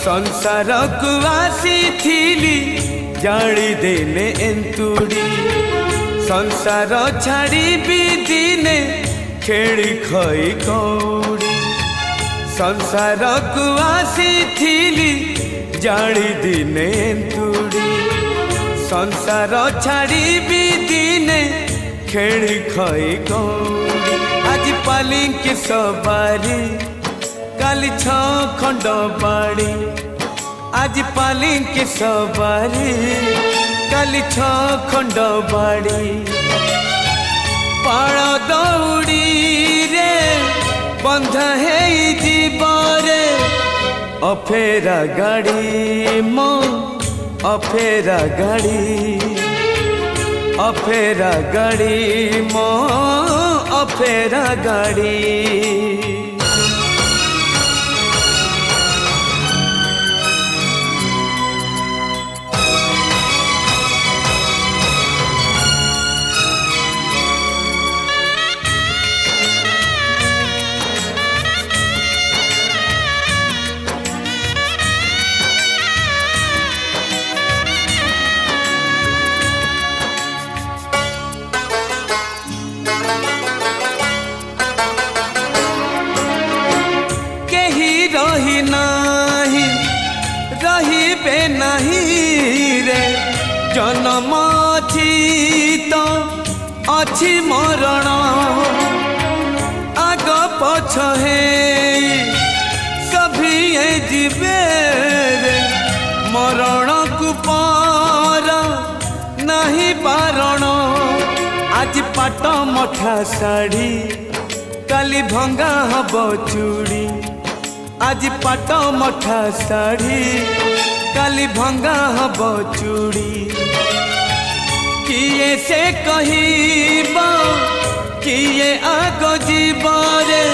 संसार को आसी थीली जाली देने एंतुड़ी संसार छाड़ी भी दिने खेली खई कौड़ी संसार को आसी थीली जाली दिने एंतुड़ी संसार छाड़ी भी दिने खेली खई कौड़ी आज पालिंकी सवारी काली छ खंड बाड़ी आज पालिंकी सवारी काली छ खंड बाड़ी पाड़ दौड़ी रे बंध है जीवरे अफेरा गाड़ी मो अफेरा गाड़ी मो अफेरा गाड़ी रही नाही रही बे नहीं रे जन्म अच्छी तो अच्छी मरण आग पछ है सभी जीवे रे मरण को पार नहीं पारण आज पाट मठा साड़ी काली भंगा हब चूड़ी आज पाट मठा साड़ी काली भंगा हब चूड़ी किए से कहिब किए आग जीवरे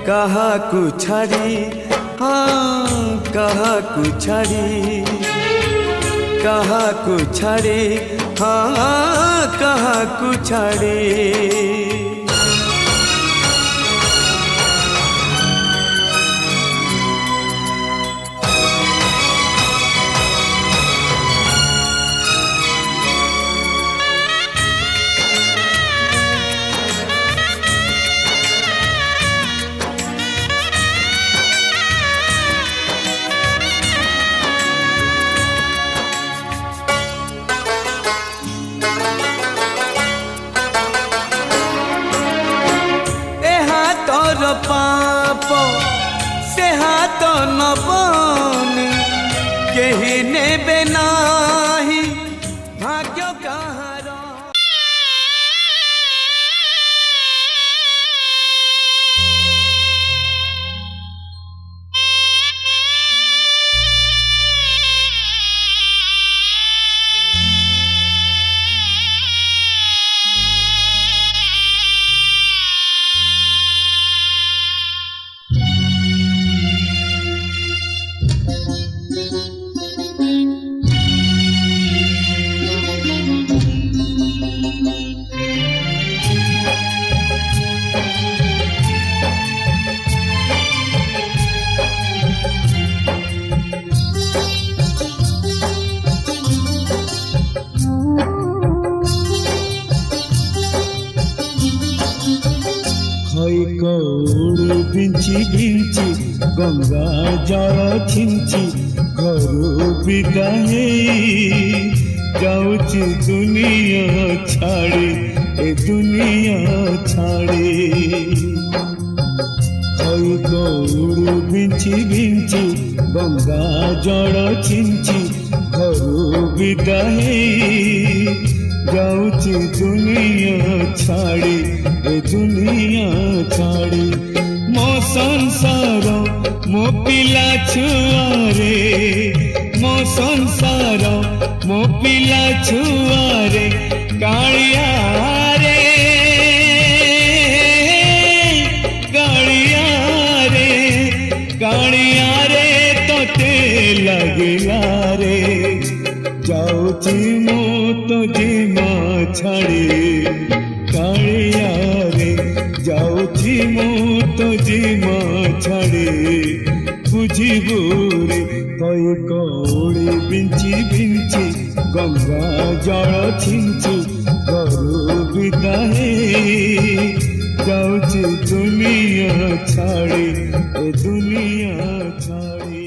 कहा को छाड़ी हाँ कहा को छाड़ी हाँ कहा को छाड़ी पाप से हाथ नबनी केही नेबे नाही भाग्य कहार कौड़ भिंची भिंची गंगा जल छिंची घरू विदाई जाऊची दुनिया छाड़ी ए दुनिया छाड़ी कौड़ भिंची भिंची गंगा जल छिंची घरू विदाई जाऊची दुनिया छाड़ी ए दुनिया छाड़ी मो संसार मो पिला छुआरे मो संसार मो पिला छुआरे कालिया रे कालिया रे तोते लगिला रे जाऊची मो तो जीमा छाड़ी कालिया रे जाऊची मो तो जीमा छाड़ी बुझ ବୁଝିବୁ ରେ ତଇ କଉଡ଼ି ବିଞ୍ଚି ବିଞ୍ଚି ଗଙ୍ଗା ଜଳ ଛିଞ୍ଚି ଘରୁ ବିଦା ହେଇ ଯାଉଛି ଦୁନିଆ ଛାଡ଼ି ଏ ଦୁନିଆ ଛାଡ଼ି।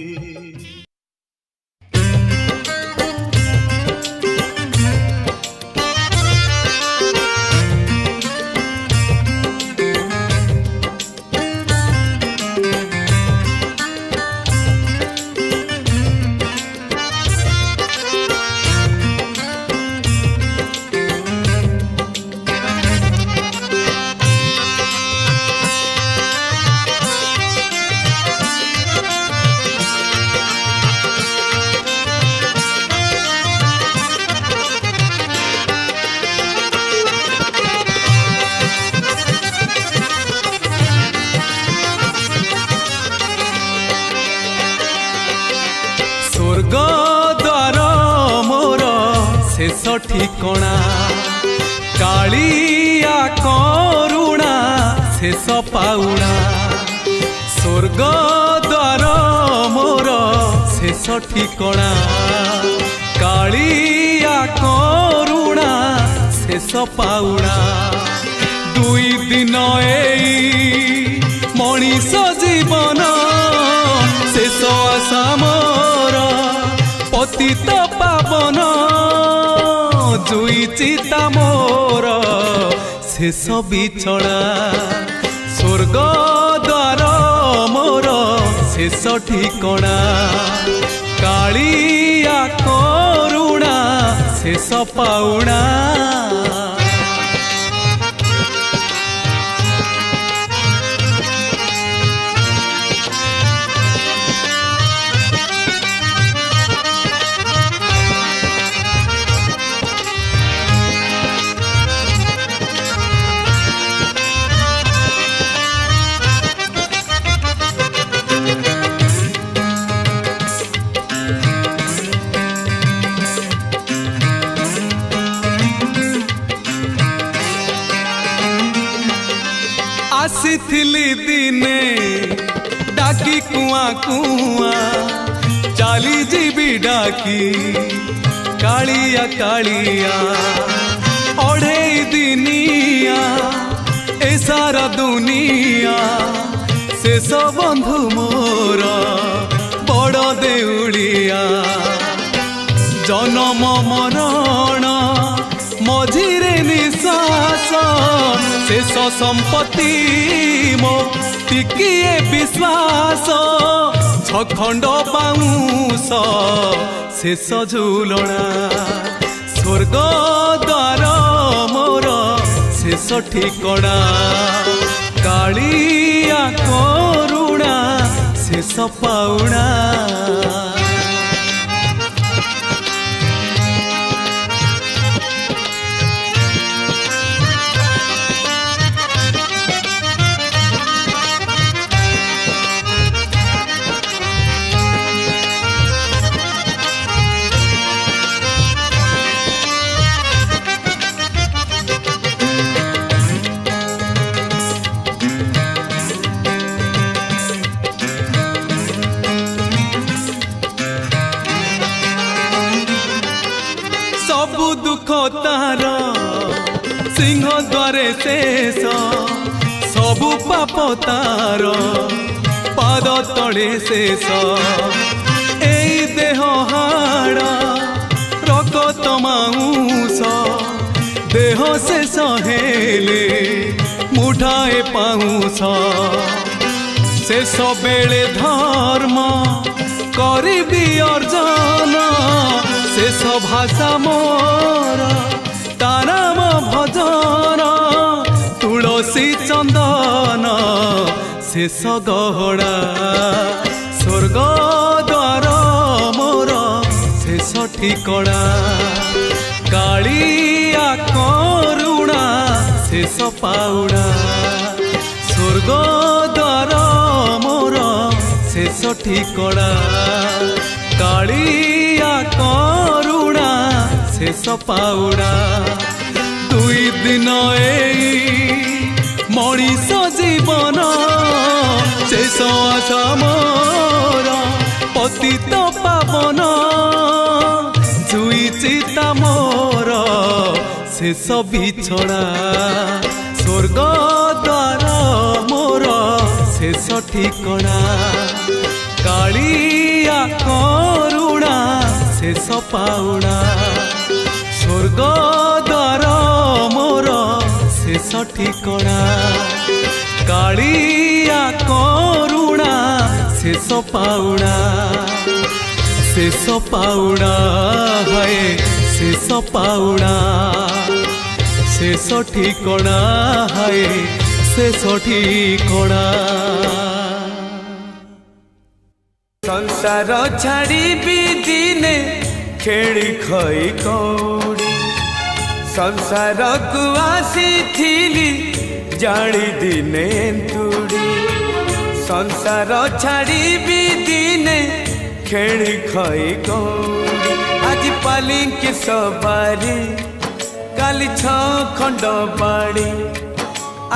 स्वर्ग द्वार मोर शेष ठिकणा कालिया करुणा शेष पाउणा। स्वर्ग द्वार मोर शेष ठिकणा कालिया करुणा शेष पाउणा। दुई दिन एई मनीष जीवन शेष आशा मोर पतित पावन जुई चिता मोर शेष बिछड़ा। स्वर्ग द्वार मोर शेष ठिकणा कालिया करुणा शेष पाउणा। आसीथिली दिने डाकी कुआ कुआ चाली जीवी डाकी कालिया कालिया ओढ़े दिनिया ए सारा दुनिया शेष बंधु मोर बड़ देउलिया। जन्म मरण मझिरे निश्वास शेष संपत्ति मो टिकिए विश्वास छखंड पाऊस शेष झुलणा। स्वर्ग द्वार मोर शेष ठिकणा कालिया करुणा शेष पाउणा। सबु दुख तार सिंह द्वारे शेष सबु पाप तार पाद तले शेष। एई देह हाड़ रकत माउस देह शेष हेले मुठाए पाउस। शेष बेले धर्म करिबी अर्जन शेष भाषा मोर ताराम भजन तुलसी चंदन शेष गहड़ा। स्वर्ग द्वार मोर शेष ठिकणा कालिया करुणा शेष पाउणा। स्वर्ग द्वार मोर शेष ठिकणा कालिया करुणा शेष पाउणा। दुई दिन एई मनीष जीवन शेष आशा मोर पतित पावन जुई चिता मोर शेष बिछड़ा स्वर्ग द्वार मोर शेष ठिकଣା कालिया करुणा शेष पाउणा स्वर्ग द्वार मोर शेष ठिकଣା कालिया करुणा शेष पाउणा है शेष पाउणा शेष ठिकଣା है शेष ठिकଣା संसार छाड़ी भी दिने खेली खई कौड़ी संसार को आसी थीली जाली दिने तुड़ी संसार छाड़ी भी दिने खेली खई कौड़ी आज पालिंकी सवारी काली छ खंड बाड़ी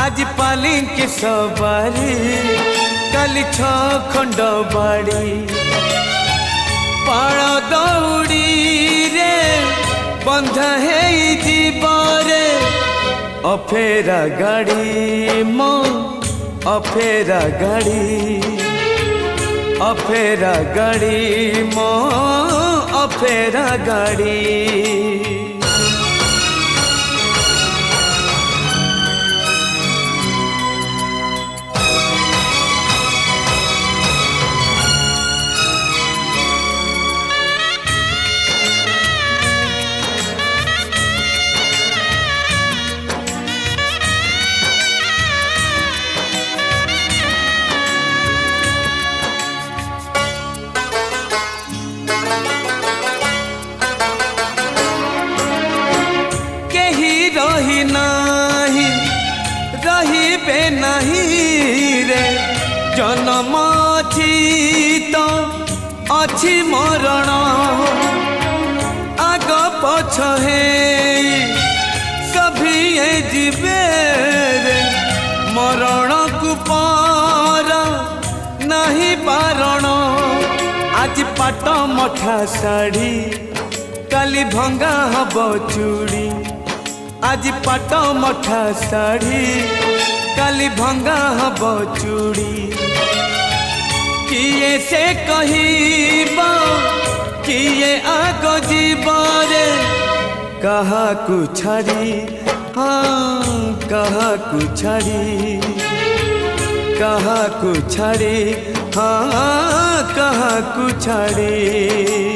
आज पालिंकी सवारी काली छ खंड बाड़ी पाड़ दौड़ी रे बंध है जीवरे अफेरा गाड़ी मो अफेरा गाड़ी मो अफेरा गाड़ी रही नहीं रही बे नहीं रे जन्म तो अच्छी मरण आग पछ है सभी जीवे रे मरण को पार नहीं पारण आज पाट मठा साड़ी काली भंगा हब चूड़ी आज पाट मठा साड़ी काली भंगा हब चूड़ी किए से कहिबा किए आग जीवरे कहा को छाड़ी हाँ कहा को छाड़ी हाँ कहा को छाड़ी